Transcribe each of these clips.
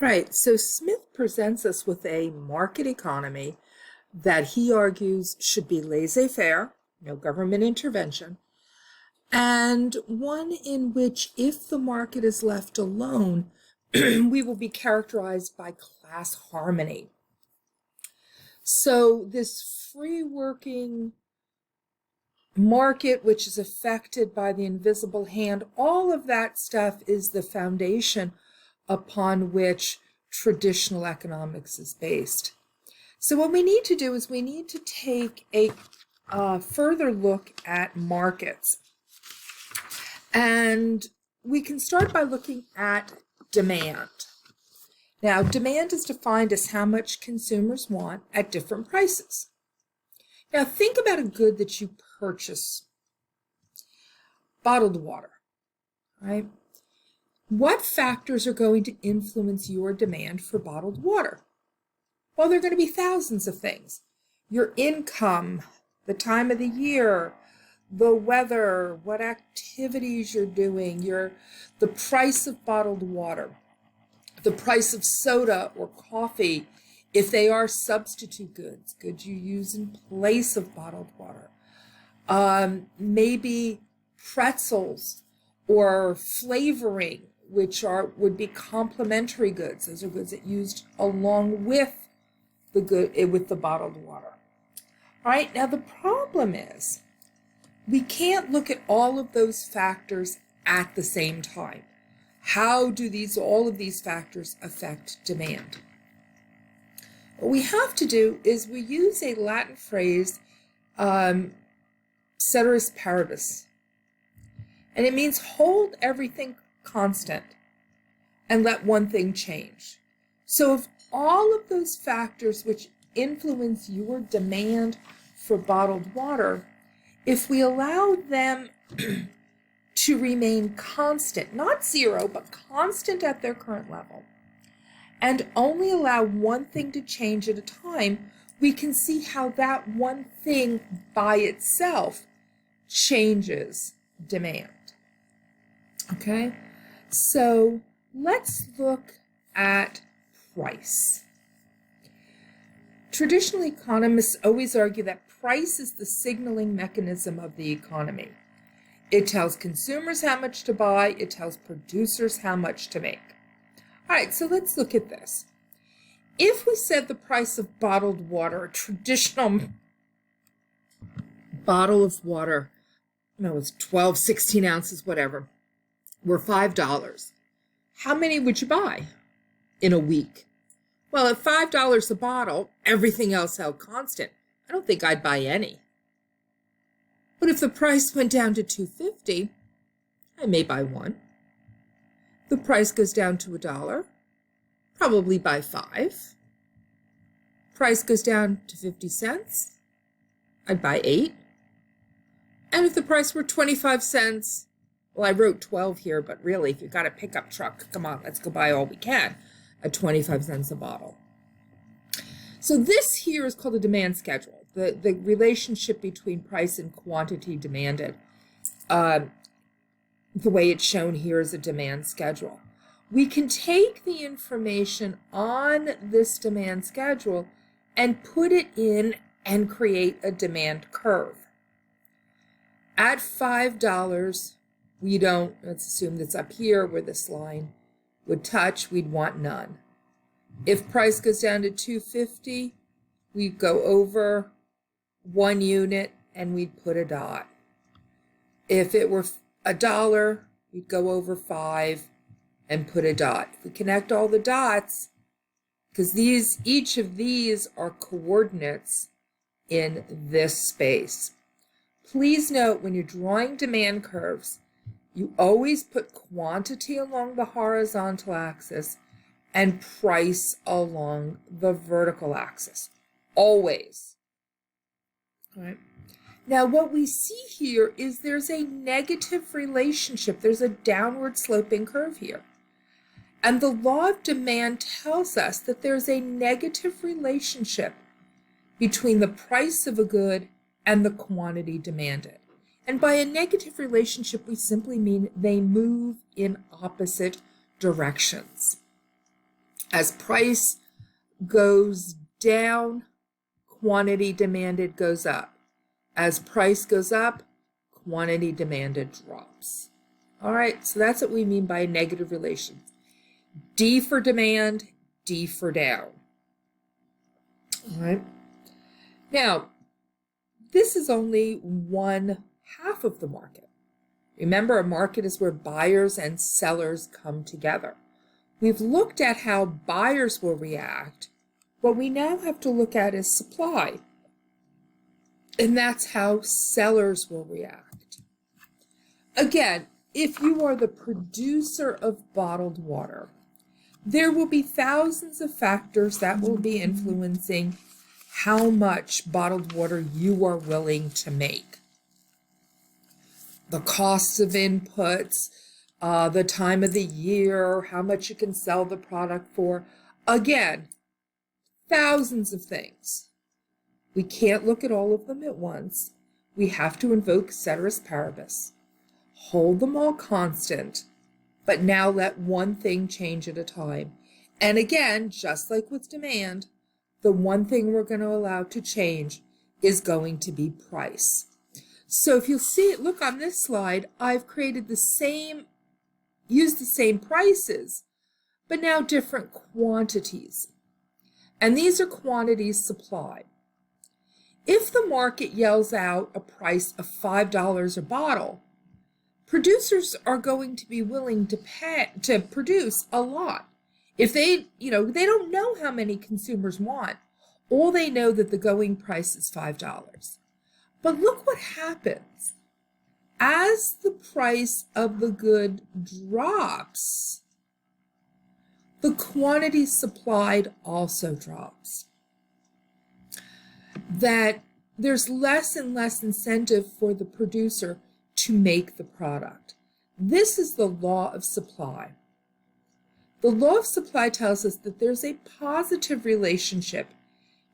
Right, so Smith presents us with a market economy that he argues should be laissez-faire, no government intervention, and one in which, if the market is left alone, we will be characterized by class harmony. So this free working market, which is affected by the invisible hand, all of that stuff is the foundation upon which traditional economics is based. So what we need to do is we need to take a further look at markets. And we can start by looking at demand. Now, demand is defined as how much consumers want at different prices. Now, think about a good that you purchase, bottled water, right? What factors are going to influence your demand for bottled water? Well, there are going to be thousands of things. Your income, the time of the year, the weather, what activities you're doing, the price of bottled water, the price of soda or coffee, if they are substitute goods, goods you use in place of bottled water. Maybe pretzels or flavoring, which would be complementary goods. Those are goods that used along with the bottled water. All right, now the problem is we can't look at all of those factors at the same time. How do all of these factors affect demand? What we have to do is we use a Latin phrase, ceteris paribus, and it means hold everything constant and let one thing change. So if all of those factors which influence your demand for bottled water, if we allow them to remain constant, not zero, but constant at their current level, and only allow one thing to change at a time, we can see how that one thing by itself changes demand. Okay, so let's look at price. Traditional economists always argue that price is the signaling mechanism of the economy. It tells consumers how much to buy, it tells producers how much to make. All right, so let's look at this. If we said the price of bottled water, a traditional bottle of water, it's 12, 16 ounces, whatever, were $5, how many would you buy in a week? Well, at $5 a bottle, everything else held constant, I don't think I'd buy any. But if the price went down to $2.50, I may buy one. The price goes down to $1, probably buy 5. Price goes down to 50 cents, I'd buy 8. And if the price were 25 cents, well, I wrote 12 here, but really, if you've got a pickup truck, come on, let's go buy all we can at 25 cents a bottle. So this here is called a demand schedule, the relationship between price and quantity demanded. The way it's shown here is a demand schedule. We can take the information on this demand schedule and put it in and create a demand curve. At $5, let's assume that's up here where this line would touch, we'd want none. If price goes down to $2.50, we'd go over 1 unit and we'd put a dot. If it were $1, we'd go over 5 and put a dot. If we connect all the dots, because each of these are coordinates in this space. Please note when you're drawing demand curves, you always put quantity along the horizontal axis and price along the vertical axis. Always. All right. Now what we see here is there's a negative relationship. There's a downward sloping curve here. And the law of demand tells us that there's a negative relationship between the price of a good and the quantity demanded. And by a negative relationship, we simply mean they move in opposite directions. As price goes down, quantity demanded goes up. As price goes up, quantity demanded drops. All right, so that's what we mean by a negative relation. D for demand, D for down. All right. Now, this is only one half of the market. Remember, a market is where buyers and sellers come together. We've looked at how buyers will react. What we now have to look at is supply. And that's how sellers will react. Again, if you are the producer of bottled water, there will be thousands of factors that will be influencing how much bottled water you are willing to make. The costs of inputs, the time of the year, how much you can sell the product for. Again, thousands of things. We can't look at all of them at once. We have to invoke ceteris paribus. Hold them all constant, but now let one thing change at a time. And again, just like with demand, the one thing we're going to allow to change is going to be price. So if you'll see it, look on this slide, I've created used the same prices, but now different quantities. And these are quantities supplied. If the market yells out a price of $5 a bottle, producers are going to be willing to produce a lot. If they don't know how many consumers want. All they know that the going price is $5. But look what happens. As the price of the good drops, the quantity supplied also drops. That there's less and less incentive for the producer to make the product. This is the law of supply. The law of supply tells us that there's a positive relationship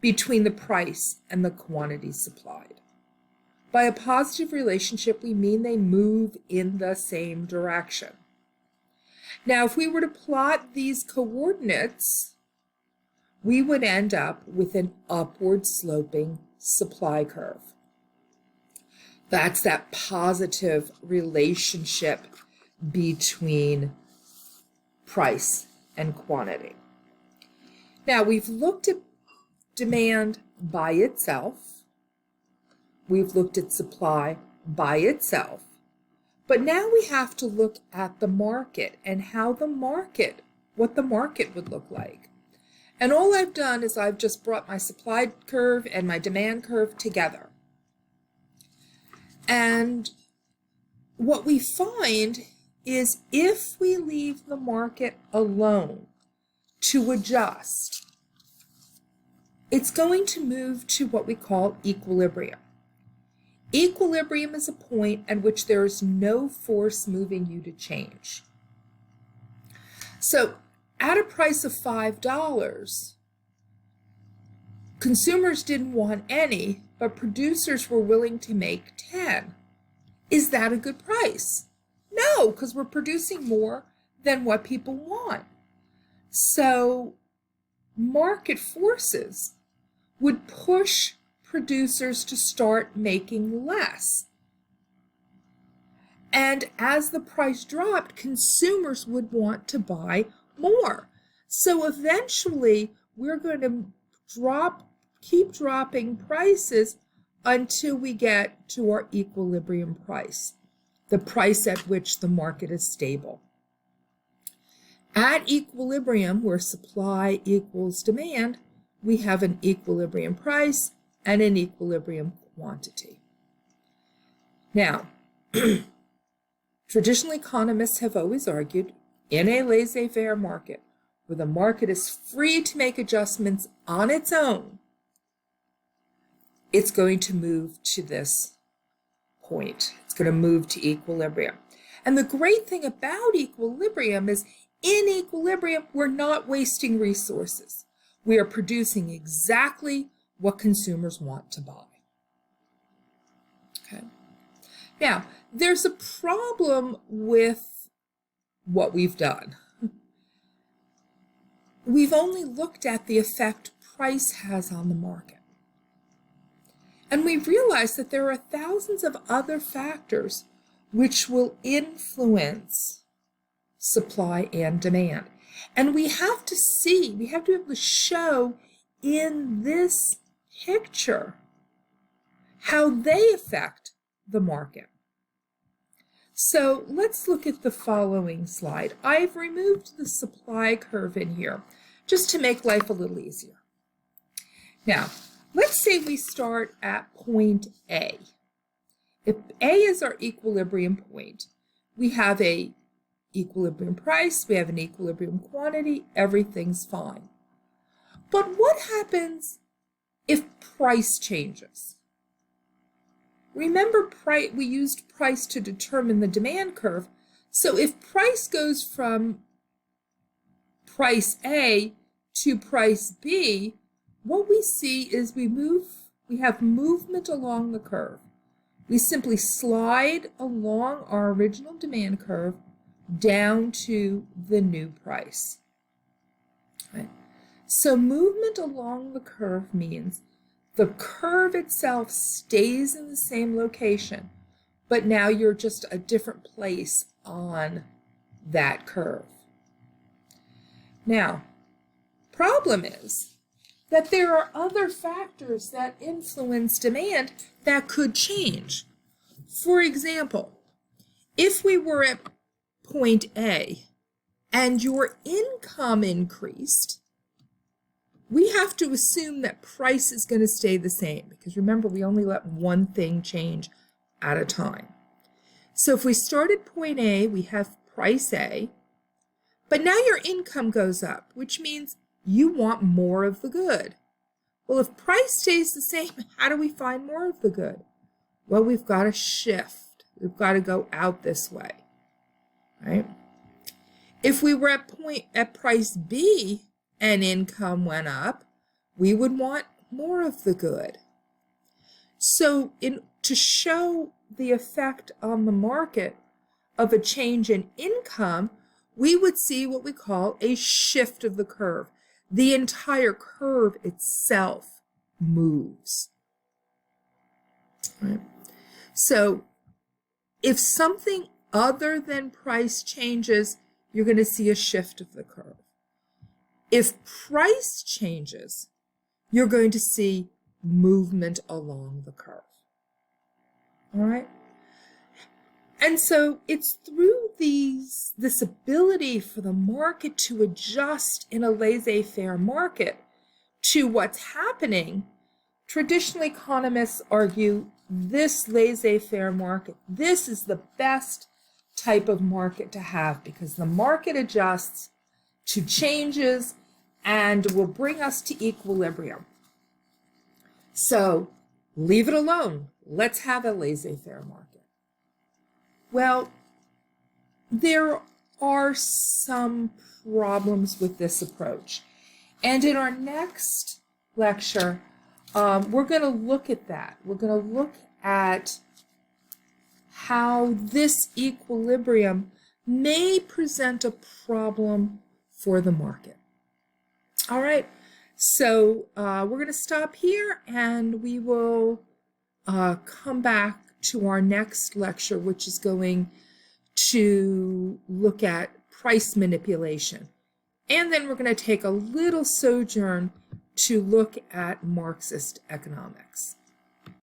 between the price and the quantity supplied. By a positive relationship, we mean they move in the same direction. Now, if we were to plot these coordinates, we would end up with an upward sloping supply curve. That's that positive relationship between price and quantity. Now, we've looked at demand by itself. We've looked at supply by itself. But now we have to look at the market and what the market would look like. And all I've done is I've just brought my supply curve and my demand curve together. And what we find is if we leave the market alone to adjust, it's going to move to what we call equilibrium. Equilibrium is a point at which there is no force moving you to change. So at a price of $5, consumers didn't want any, but producers were willing to make 10. Is that a good price? No, because we're producing more than what people want. So market forces would push producers to start making less. And as the price dropped, consumers would want to buy more. So eventually we're going to keep dropping prices until we get to our equilibrium price, the price at which the market is stable. At equilibrium, where supply equals demand, we have an equilibrium price and an equilibrium quantity. Now, traditional economists have always argued in a laissez-faire market, where the market is free to make adjustments on its own, it's going to move to this point. It's going to move to equilibrium. And the great thing about equilibrium is in equilibrium, we're not wasting resources. We are producing exactly what consumers want to buy. Okay. Now, there's a problem with what we've done. we've only looked at the effect price has on the market. And we've realized that there are thousands of other factors which will influence supply and demand. And we have to be able to show in this picture how they affect the market. So let's look at the following slide. I've removed the supply curve in here just to make life a little easier. Now, let's say we start at point A. If A is our equilibrium point, we have a equilibrium price, we have an equilibrium quantity, everything's fine. But what happens if price changes? Remember, we used price to determine the demand curve. So if price goes from price A to price B, what we see is we have movement along the curve. We simply slide along our original demand curve down to the new price. Right? So movement along the curve means the curve itself stays in the same location, but now you're just a different place on that curve. Now, problem is that there are other factors that influence demand that could change. For example, if we were at point A and your income increased, we have to assume that price is going to stay the same, because remember, we only let one thing change at a time. So if we start at point A, we have price A, but now your income goes up, which means you want more of the good. Well, if price stays the same, how do we find more of the good? Well, we've got to shift. We've got to go out this way, right? If we were at price B and income went up, we would want more of the good. So to show the effect on the market of a change in income, we would see what we call a shift of the curve. The entire curve itself moves. Right? So if something other than price changes, you're going to see a shift of the curve. If price changes, you're going to see movement along the curve. All right? And so it's through this ability for the market to adjust in a laissez-faire market to what's happening. Traditional economists argue this laissez-faire market, this is the best type of market to have, because the market adjusts to changes and will bring us to equilibrium. So leave it alone. Let's have a laissez-faire market. Well, there are some problems with this approach. And in our next lecture, we're going to look at that. We're going to look at how this equilibrium may present a problem for the market. All right, so we're going to stop here, and we will come back to our next lecture, which is going to look at price manipulation. And then we're going to take a little sojourn to look at Marxist economics.